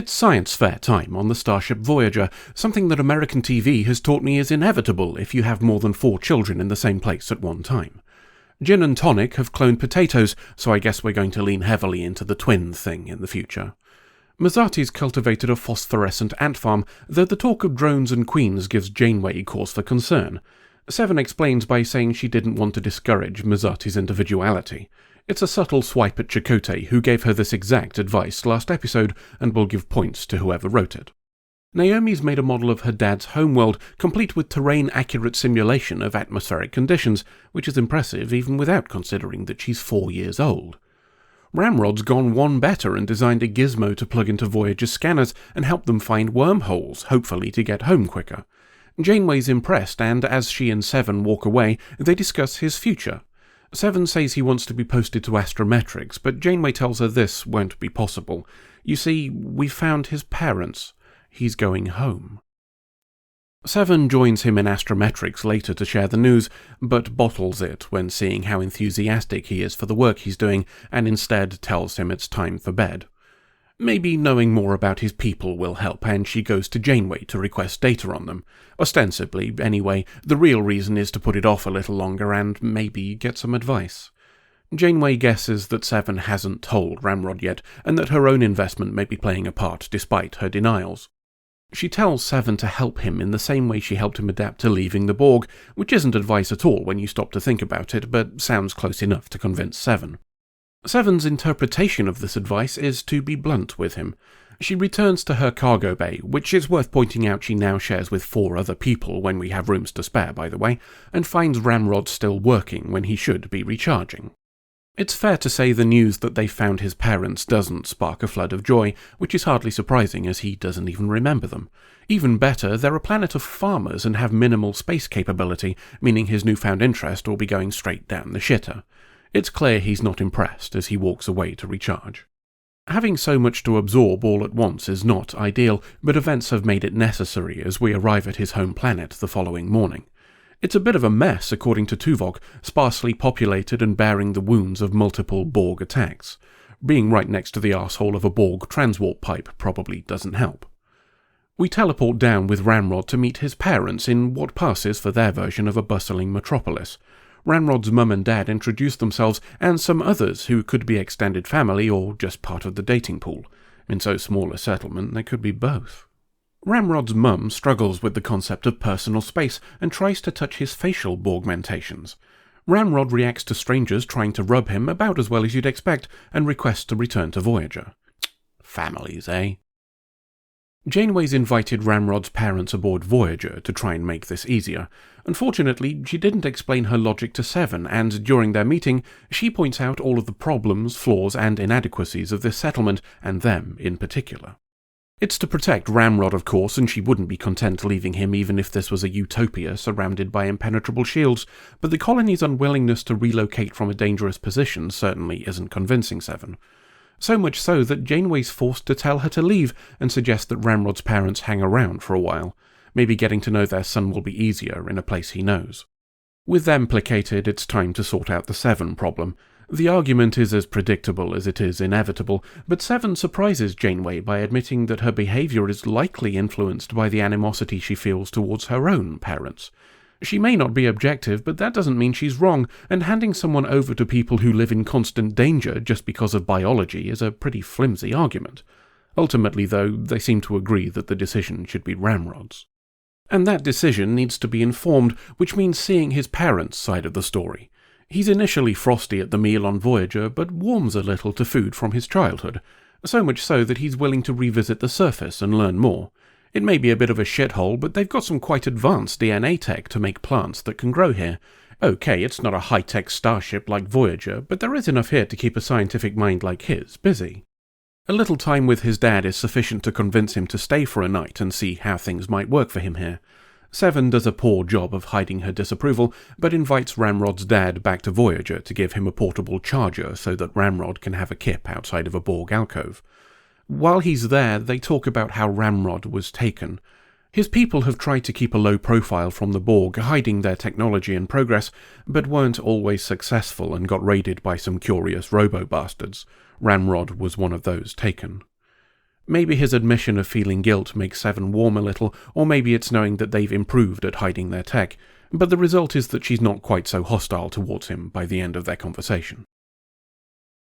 It's science fair time on the starship Voyager, something that American TV has taught me is inevitable if you have more than 4 children in the same place at one time. Gin and Tonic have cloned potatoes, so I guess we're going to lean heavily into the twin thing in the future. Mazati's cultivated a phosphorescent ant farm, though the talk of drones and queens gives Janeway cause for concern. Seven explains by saying she didn't want to discourage Mazati's individuality. It's a subtle swipe at Chakotay, who gave her this exact advice last episode, and will give points to whoever wrote it. Naomi's made a model of her dad's homeworld, complete with terrain-accurate simulation of atmospheric conditions, which is impressive even without considering that she's 4 years old. Ramrod's gone one better and designed a gizmo to plug into Voyager's scanners and help them find wormholes, hopefully to get home quicker. Janeway's impressed, and as she and Seven walk away, they discuss his future. Seven says he wants to be posted to astrometrics, but Janeway tells her this won't be possible. You see, we found his parents. He's going home. Seven joins him in astrometrics later to share the news, but bottles it when seeing how enthusiastic he is for the work he's doing, and instead tells him it's time for bed. Maybe knowing more about his people will help, and she goes to Janeway to request data on them. Ostensibly, anyway, the real reason is to put it off a little longer and maybe get some advice. Janeway guesses that Seven hasn't told Ramrod yet, and that her own investment may be playing a part despite her denials. She tells Seven to help him in the same way she helped him adapt to leaving the Borg, which isn't advice at all when you stop to think about it, but sounds close enough to convince Seven. Seven's interpretation of this advice is to be blunt with him. She returns to her cargo bay, which is worth pointing out she now shares with 4 other people when we have rooms to spare, by the way, and finds Ramrod still working when he should be recharging. It's fair to say the news that they found his parents doesn't spark a flood of joy, which is hardly surprising as he doesn't even remember them. Even better, they're a planet of farmers and have minimal space capability, meaning his newfound interest will be going straight down the shitter. It's clear he's not impressed as he walks away to recharge. Having so much to absorb all at once is not ideal, but events have made it necessary as we arrive at his home planet the following morning. It's a bit of a mess, according to Tuvok, sparsely populated and bearing the wounds of multiple Borg attacks. Being right next to the arsehole of a Borg transwarp pipe probably doesn't help. We teleport down with Ramrod to meet his parents in what passes for their version of a bustling metropolis. Ramrod's mum and dad introduce themselves, and some others who could be extended family or just part of the dating pool. In so small a settlement, they could be both. Ramrod's mum struggles with the concept of personal space and tries to touch his facial augmentations. Ramrod reacts to strangers trying to rub him about as well as you'd expect, and requests to return to Voyager. Families, eh? Janeway's invited Ramrod's parents aboard Voyager to try and make this easier. Unfortunately, she didn't explain her logic to Seven, and during their meeting, she points out all of the problems, flaws, and inadequacies of this settlement, and them in particular. It's to protect Ramrod, of course, and she wouldn't be content leaving him even if this was a utopia surrounded by impenetrable shields, but the colony's unwillingness to relocate from a dangerous position certainly isn't convincing Seven. So much so that Janeway's forced to tell her to leave and suggest that Ramrod's parents hang around for a while. Maybe getting to know their son will be easier in a place he knows. With them placated, it's time to sort out the Seven problem. The argument is as predictable as it is inevitable, but Seven surprises Janeway by admitting that her behaviour is likely influenced by the animosity she feels towards her own parents. She may not be objective, but that doesn't mean she's wrong, and handing someone over to people who live in constant danger just because of biology is a pretty flimsy argument. Ultimately, though, they seem to agree that the decision should be Ramrod's. And that decision needs to be informed, which means seeing his parents' side of the story. He's initially frosty at the meal on Voyager, but warms a little to food from his childhood, so much so that he's willing to revisit the surface and learn more. It may be a bit of a shithole, but they've got some quite advanced DNA tech to make plants that can grow here. Okay, it's not a high-tech starship like Voyager, but there is enough here to keep a scientific mind like his busy. A little time with his dad is sufficient to convince him to stay for a night and see how things might work for him here. Seven does a poor job of hiding her disapproval, but invites Ramrod's dad back to Voyager to give him a portable charger so that Ramrod can have a kip outside of a Borg alcove. While he's there, they talk about how Ramrod was taken. His people have tried to keep a low profile from the Borg, hiding their technology and progress, but weren't always successful and got raided by some curious robo-bastards. Ramrod was one of those taken. Maybe his admission of feeling guilt makes Seven warm a little, or maybe it's knowing that they've improved at hiding their tech, but the result is that she's not quite so hostile towards him by the end of their conversation.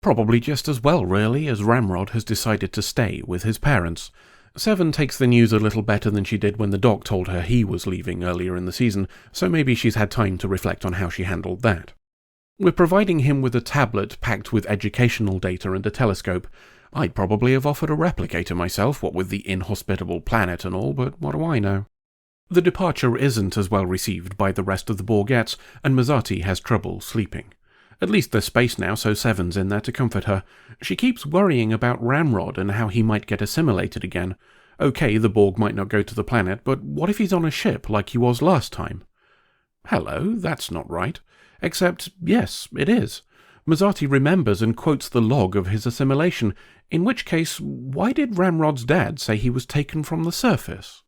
Probably just as well, really, as Ramrod has decided to stay with his parents. Seven takes the news a little better than she did when the doc told her he was leaving earlier in the season, so maybe she's had time to reflect on how she handled that. We're providing him with a tablet packed with educational data and a telescope. I'd probably have offered a replicator myself, what with the inhospitable planet and all, but what do I know? The departure isn't as well received by the rest of the Borgettes, and Mazzati has trouble sleeping. At least there's space now, so Seven's in there to comfort her. She keeps worrying about Ramrod and how he might get assimilated again. Okay, the Borg might not go to the planet, but what if he's on a ship like he was last time? Hello, that's not right. Except, yes, it is. Mazzati remembers and quotes the log of his assimilation, in which case, why did Ramrod's dad say he was taken from the surface?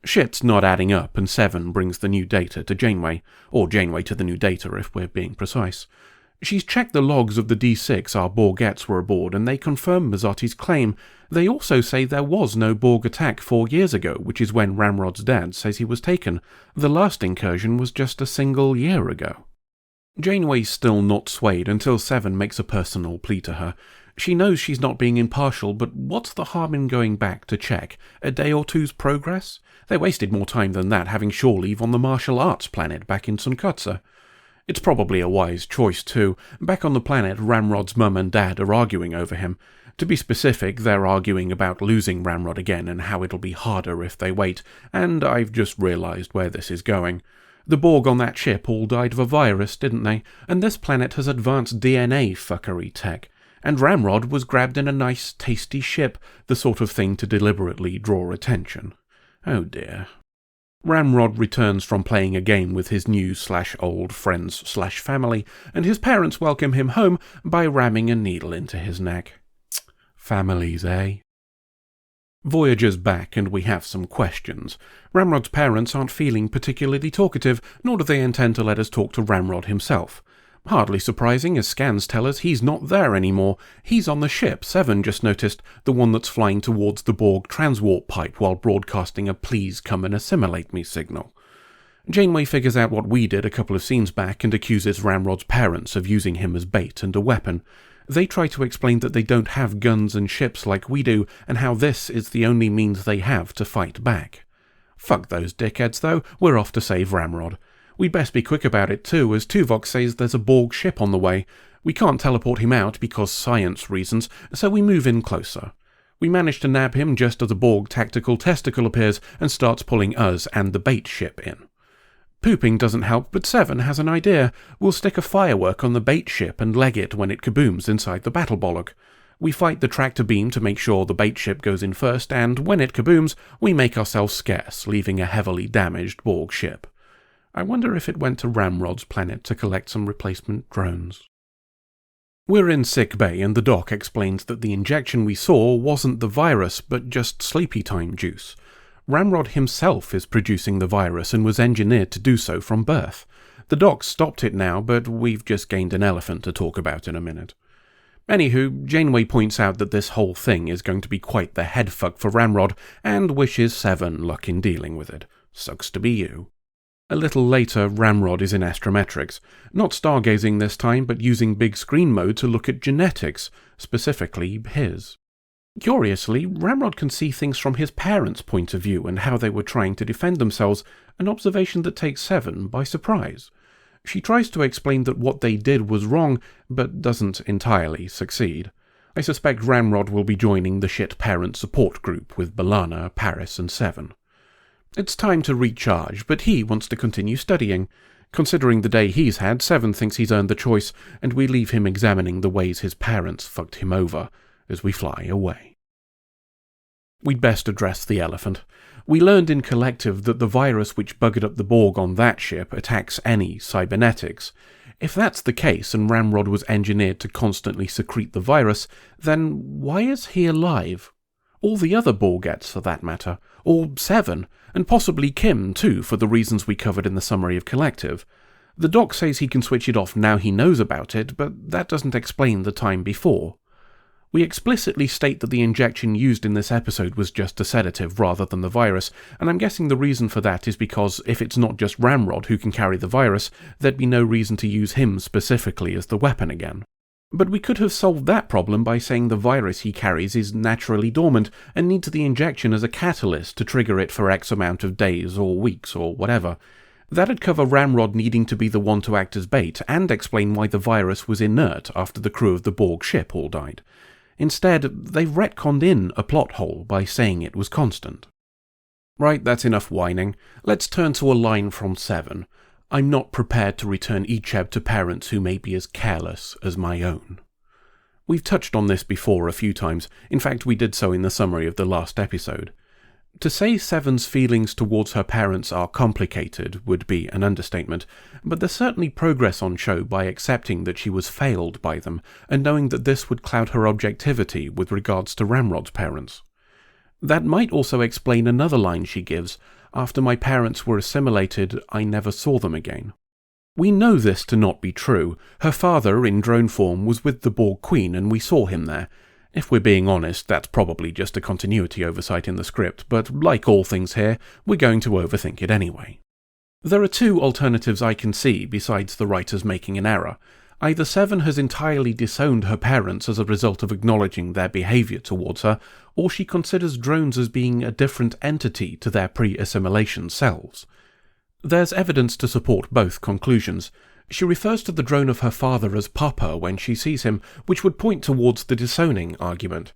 Shit's not adding up, and Seven brings the new data to Janeway, or Janeway to the new data if we're being precise. She's checked the logs of the D6 our Borgettes were aboard, and they confirm Mazzati's claim. They also say there was no Borg attack 4 years ago, which is when Ramrod's dad says he was taken. The last incursion was just a single year ago. Janeway's still not swayed until Seven makes a personal plea to her. She knows she's not being impartial, but what's the harm in going back to check? A day or two's progress? They wasted more time than that having shore leave on the martial arts planet back in Sunkotsa. It's probably a wise choice too. Back on the planet, Ramrod's mum and dad are arguing over him. To be specific, they're arguing about losing Ramrod again and how it'll be harder if they wait, and I've just realised where this is going. The Borg on that ship all died of a virus, didn't they? And this planet has advanced DNA fuckery tech. And Ramrod was grabbed in a nice, tasty ship, the sort of thing to deliberately draw attention. Oh dear. Ramrod returns from playing a game with his new/old friends/family, and his parents welcome him home by ramming a needle into his neck. Families, eh? Voyager's back, and we have some questions. Ramrod's parents aren't feeling particularly talkative, nor do they intend to let us talk to Ramrod himself. Hardly surprising, as scans tell us he's not there anymore. He's on the ship, Seven just noticed, the one that's flying towards the Borg transwarp pipe while broadcasting a "please come and assimilate me" signal. Janeway figures out what we did a couple of scenes back and accuses Ramrod's parents of using him as bait and a weapon. They try to explain that they don't have guns and ships like we do, and how this is the only means they have to fight back. Fuck those dickheads though, we're off to save Ramrod. We'd best be quick about it too, as Tuvok says there's a Borg ship on the way. We can't teleport him out because science reasons, so we move in closer. We manage to nab him just as a Borg tactical testicle appears and starts pulling us and the bait ship in. Pooping doesn't help, but Seven has an idea. We'll stick a firework on the bait ship and leg it when it kabooms inside the battle bollock. We fight the tractor beam to make sure the bait ship goes in first, and when it kabooms, we make ourselves scarce, leaving a heavily damaged Borg ship. I wonder if it went to Ramrod's planet to collect some replacement drones. We're in sick bay, and the doc explains that the injection we saw wasn't the virus, but just sleepy time juice. Ramrod himself is producing the virus and was engineered to do so from birth. The doc stopped it now, but we've just gained an elephant to talk about in a minute. Anywho, Janeway points out that this whole thing is going to be quite the headfuck for Ramrod, and wishes Seven luck in dealing with it. Sucks to be you. A little later, Ramrod is in astrometrics, not stargazing this time, but using big screen mode to look at genetics, specifically his. Curiously, Ramrod can see things from his parents' point of view and how they were trying to defend themselves, an observation that takes Seven by surprise. She tries to explain that what they did was wrong, but doesn't entirely succeed. I suspect Ramrod will be joining the shit parent support group with B'Elanna, Paris, and Seven. It's time to recharge, but he wants to continue studying. Considering the day he's had, Seven thinks he's earned the choice, and we leave him examining the ways his parents fucked him over as we fly away. We'd best address the elephant. We learned in Collective that the virus which buggered up the Borg on that ship attacks any cybernetics. If that's the case, and Ramrod was engineered to constantly secrete the virus, then why is he alive? All the other Borgettes, for that matter, or Seven, and possibly Kim too, for the reasons we covered in the summary of Collective. The doc says he can switch it off now he knows about it, but that doesn't explain the time before. We explicitly state that the injection used in this episode was just a sedative rather than the virus, and I'm guessing the reason for that is because if it's not just Ramrod who can carry the virus, there'd be no reason to use him specifically as the weapon again. But we could have solved that problem by saying the virus he carries is naturally dormant and needs the injection as a catalyst to trigger it for X amount of days or weeks or whatever. That'd cover Ramrod needing to be the one to act as bait and explain why the virus was inert after the crew of the Borg ship all died. Instead, they've retconned in a plot hole by saying it was constant. Right, that's enough whining. Let's turn to a line from Seven. I'm not prepared to return Icheb to parents who may be as careless as my own. We've touched on this before a few times. In fact, we did so in the summary of the last episode. To say Seven's feelings towards her parents are complicated would be an understatement, but there's certainly progress on show by accepting that she was failed by them, and knowing that this would cloud her objectivity with regards to Ramrod's parents. That might also explain another line she gives, after my parents were assimilated, I never saw them again. We know this to not be true. Her father, in drone form, was with the Borg Queen and we saw him there. If we're being honest, that's probably just a continuity oversight in the script, but like all things here, we're going to overthink it anyway. There are two alternatives I can see besides the writers making an error. Either Seven has entirely disowned her parents as a result of acknowledging their behaviour towards her, or she considers drones as being a different entity to their pre-assimilation selves. There's evidence to support both conclusions. She refers to the drone of her father as Papa when she sees him, which would point towards the disowning argument.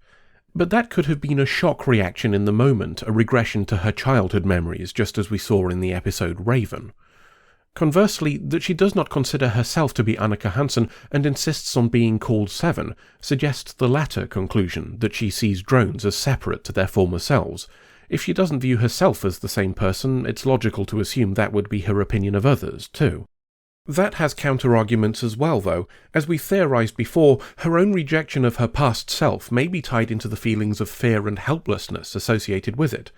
But that could have been a shock reaction in the moment, a regression to her childhood memories, just as we saw in the episode Raven. Conversely, that she does not consider herself to be Annika Hansen and insists on being called Seven suggests the latter conclusion, that she sees drones as separate to their former selves. If she doesn't view herself as the same person, it's logical to assume that would be her opinion of others, too. That has counter-arguments as well, though. As we theorised before, her own rejection of her past self may be tied into the feelings of fear and helplessness associated with it.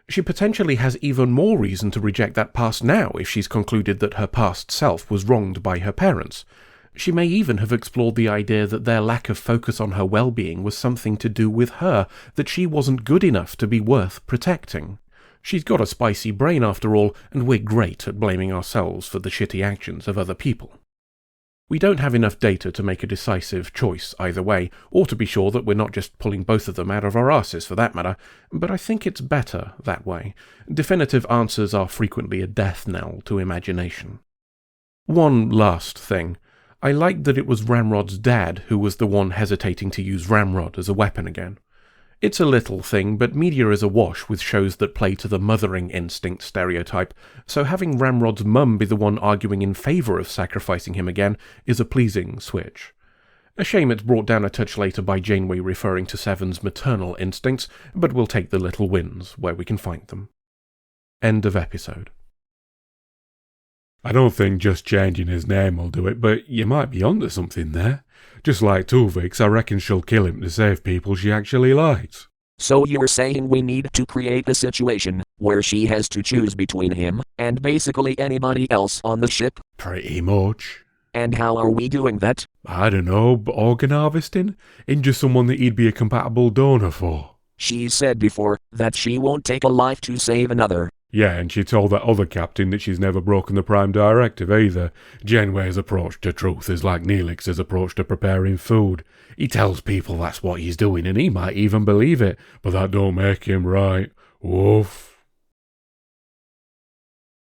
She potentially has even more reason to reject that past now if she's concluded that her past self was wronged by her parents. She may even have explored the idea that their lack of focus on her well-being was something to do with her, that she wasn't good enough to be worth protecting. She's got a spicy brain after all, and we're great at blaming ourselves for the shitty actions of other people. We don't have enough data to make a decisive choice either way, or to be sure that we're not just pulling both of them out of our arses for that matter, but I think it's better that way. Definitive answers are frequently a death knell to imagination. One last thing. I liked that it was Ramrod's dad who was the one hesitating to use Ramrod as a weapon again. It's a little thing, but media is awash with shows that play to the mothering instinct stereotype, so having Ramrod's mum be the one arguing in favour of sacrificing him again is a pleasing switch. A shame it's brought down a touch later by Janeway referring to Seven's maternal instincts, but we'll take the little wins where we can find them. End of episode. I don't think just changing his name will do it, but you might be onto something there. Just like Tuvix, I reckon she'll kill him to save people she actually likes. So you're saying we need to create a situation where she has to choose between him and basically anybody else on the ship? Pretty much. And how are we doing that? I don't know, but organ harvesting? In just someone that he'd be a compatible donor for. She said before that she won't take a life to save another. Yeah, and she told that other captain that she's never broken the Prime Directive either. Janeway's approach to truth is like Neelix's approach to preparing food. He tells people that's what he's doing and he might even believe it, but that don't make him right. Woof.